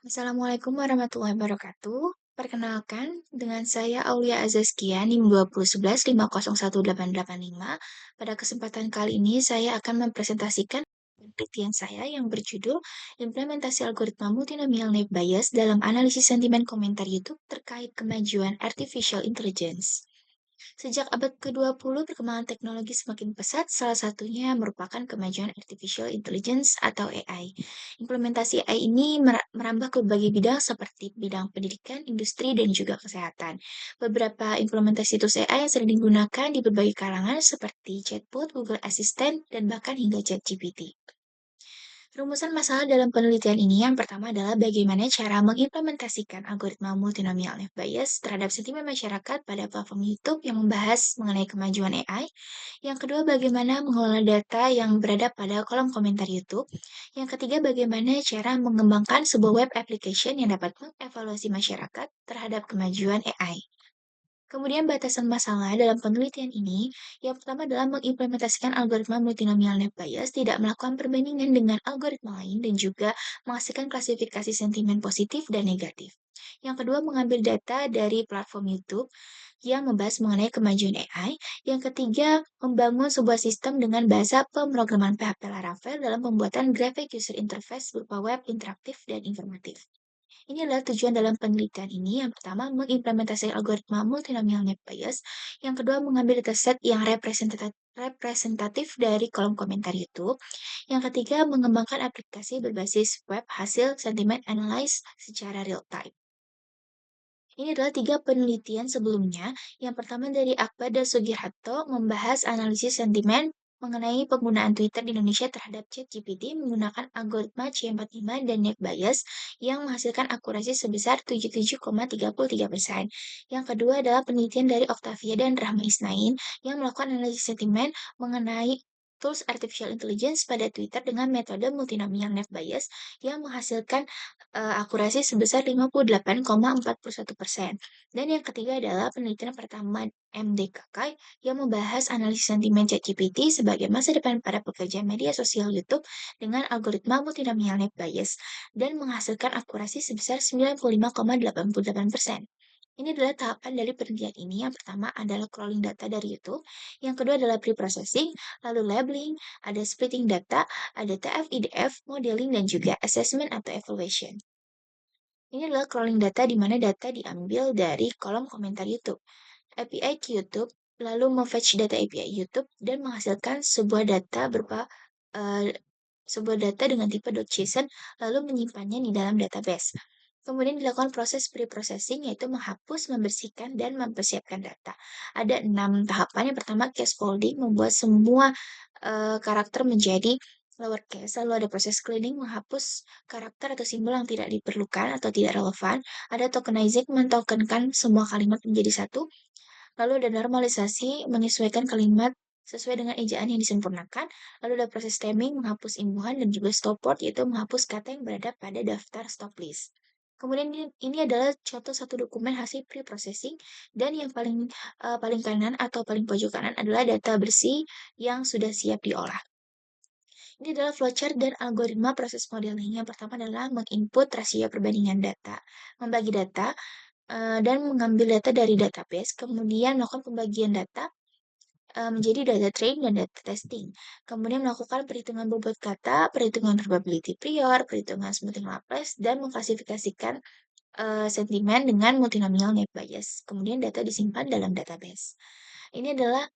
Assalamualaikum warahmatullahi wabarakatuh. Perkenalkan, dengan saya Aulia Azazkia NIM 2011501885. Pada kesempatan kali ini saya akan mempresentasikan penelitian saya yang berjudul Implementasi Algoritma Multinomial Net Bias dalam Analisis Sentimen Komentar YouTube terkait kemajuan Artificial Intelligence. Sejak abad ke-20, perkembangan teknologi semakin pesat, salah satunya merupakan kemajuan artificial intelligence atau AI. Implementasi AI ini merambah ke berbagai bidang seperti bidang pendidikan, industri, dan juga kesehatan. Beberapa implementasi tools AI yang sering digunakan di berbagai kalangan seperti chatbot, Google Assistant, dan bahkan hingga ChatGPT. Rumusan masalah dalam penelitian ini yang pertama adalah bagaimana cara mengimplementasikan algoritma multinomial net bias terhadap sentimen masyarakat pada platform YouTube yang membahas mengenai kemajuan AI. Yang kedua, bagaimana mengelola data yang berada pada kolom komentar YouTube. Yang ketiga, bagaimana cara mengembangkan sebuah web application yang dapat mengevaluasi masyarakat terhadap kemajuan AI. Kemudian batasan masalah dalam penelitian ini, yang pertama adalah mengimplementasikan algoritma multinomial net bias, tidak melakukan perbandingan dengan algoritma lain, dan juga menghasilkan klasifikasi sentimen positif dan negatif. Yang kedua, mengambil data dari platform YouTube yang membahas mengenai kemajuan AI. Yang ketiga, membangun sebuah sistem dengan bahasa pemrograman PHP Laravel dalam pembuatan graphic user interface berupa web interaktif dan informatif. Ini adalah tujuan dalam penelitian ini. Yang pertama, mengimplementasi algoritma multinomial net bias. Yang kedua, mengambil dataset yang representatif dari kolom komentar YouTube. Yang ketiga, mengembangkan aplikasi berbasis web hasil sentiment analysis secara real time. Ini adalah 3 penelitian sebelumnya. Yang pertama dari Akbar dan Sugiharto membahas analisis sentimen mengenai penggunaan Twitter di Indonesia terhadap ChatGPT menggunakan algoritma C45 dan net bias yang menghasilkan akurasi sebesar 77,33%. Yang kedua adalah penelitian dari Octavia dan Rahma Isnain yang melakukan analisis sentimen mengenai tools artificial intelligence pada Twitter dengan metode multinomial net bias yang menghasilkan akurasi sebesar 58,41%. Dan yang ketiga adalah penelitian pertama MDKK yang membahas analisis sentimen ChatGPT sebagai masa depan para pekerja media sosial YouTube dengan algoritma multinomial net bias dan menghasilkan akurasi sebesar 95,88%. Ini adalah tahapan dari penelitian ini. Yang pertama adalah crawling data dari YouTube, yang kedua adalah pre-processing, lalu labeling, ada splitting data, ada TF-IDF, modeling, dan juga assessment atau evaluation. Ini adalah crawling data di mana data diambil dari kolom komentar YouTube. API ke YouTube, lalu memfetch data API YouTube dan menghasilkan eh, sebuah data dengan tipe .json, lalu menyimpannya di dalam database. Kemudian dilakukan proses pre-processing, yaitu menghapus, membersihkan, dan mempersiapkan data. Ada 6 tahapan. Yang pertama, case folding, membuat semua karakter menjadi lowercase. Lalu ada proses cleaning, menghapus karakter atau simbol yang tidak diperlukan atau tidak relevan. Ada tokenizing, mentokenkan semua kalimat menjadi satu. Lalu ada normalisasi, menyesuaikan kalimat sesuai dengan ejaan yang disempurnakan. Lalu ada proses stemming, menghapus imbuhan, dan juga stopword, yaitu menghapus kata yang berada pada daftar stop list. Kemudian ini adalah contoh satu dokumen hasil pre-processing, dan yang paling kanan atau paling pojok kanan adalah data bersih yang sudah siap diolah. Ini adalah flowchart dan algoritma proses modeling. Yang pertama adalah menginput rasio perbandingan data, membagi data, dan mengambil data dari database, kemudian melakukan pembagian data menjadi data training dan data testing. Kemudian melakukan perhitungan bobot kata, perhitungan probability prior, perhitungan smoothing Laplace, dan mengklasifikasikan sentimen dengan multinomial net bias. Kemudian data disimpan dalam database. Ini adalah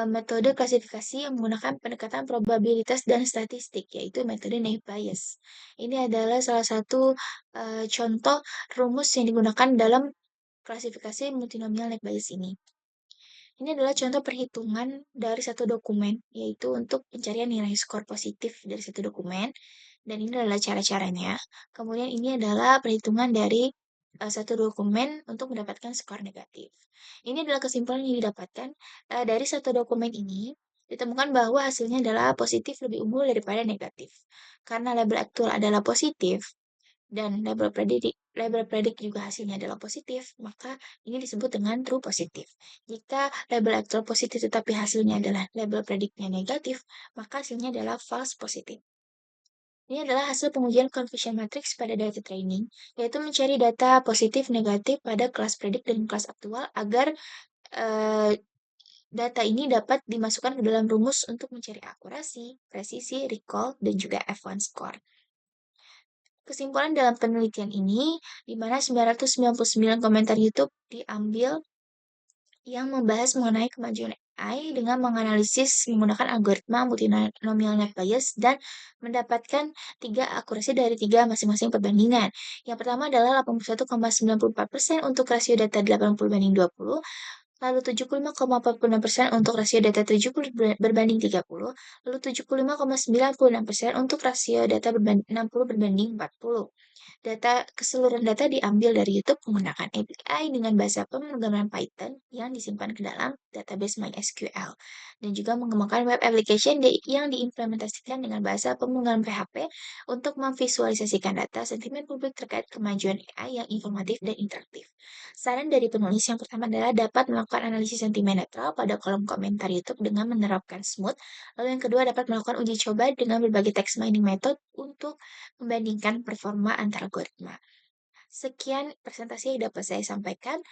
metode klasifikasi yang menggunakan pendekatan probabilitas dan statistik, yaitu metode net bias. Ini adalah salah satu contoh rumus yang digunakan dalam klasifikasi multinomial net bias ini. Ini adalah contoh perhitungan dari satu dokumen, yaitu untuk pencarian nilai skor positif dari satu dokumen, dan ini adalah cara-caranya. Kemudian ini adalah perhitungan dari satu dokumen untuk mendapatkan skor negatif. Ini adalah kesimpulan yang didapatkan dari satu dokumen ini. Ditemukan bahwa hasilnya adalah positif lebih unggul daripada negatif. Karena label aktual adalah positif, dan label predik juga hasilnya adalah positif, maka ini disebut dengan true positif. Jika label actual positif tetapi hasilnya adalah label prediknya negatif, maka hasilnya adalah false positif. Ini adalah hasil pengujian confusion matrix pada data training, yaitu mencari data positif negatif pada kelas predik dan kelas aktual agar eh, data ini dapat dimasukkan ke dalam rumus untuk mencari akurasi, presisi, recall, dan juga F1 score. Kesimpulan dalam penelitian ini, di mana 999 komentar YouTube diambil yang membahas mengenai kemajuan AI dengan menganalisis menggunakan algoritma multinomial net bias dan mendapatkan tiga akurasi dari tiga masing-masing perbandingan. Yang pertama adalah 81,94% untuk rasio data 80/20, lalu 75,46% untuk rasio data 70/30, lalu 75,96% untuk rasio data 60/40. Keseluruhan data diambil dari YouTube menggunakan API dengan bahasa pemrograman Python yang disimpan ke dalam database MySQL, dan juga mengembangkan web application yang diimplementasikan dengan bahasa pemrograman PHP untuk memvisualisasikan data sentimen publik terkait kemajuan AI yang informatif dan interaktif. Saran dari penulis yang pertama adalah dapat melakukan analisis sentimen netral pada kolom komentar YouTube dengan menerapkan Smooth. Lalu yang kedua dapat melakukan uji coba dengan berbagai text mining method untuk membandingkan performa antar algoritma. Sekian presentasi yang dapat saya sampaikan.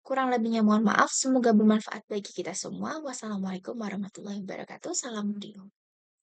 Kurang lebihnya mohon maaf. Semoga bermanfaat bagi kita semua. Wassalamualaikum warahmatullahi wabarakatuh. Salam Rio.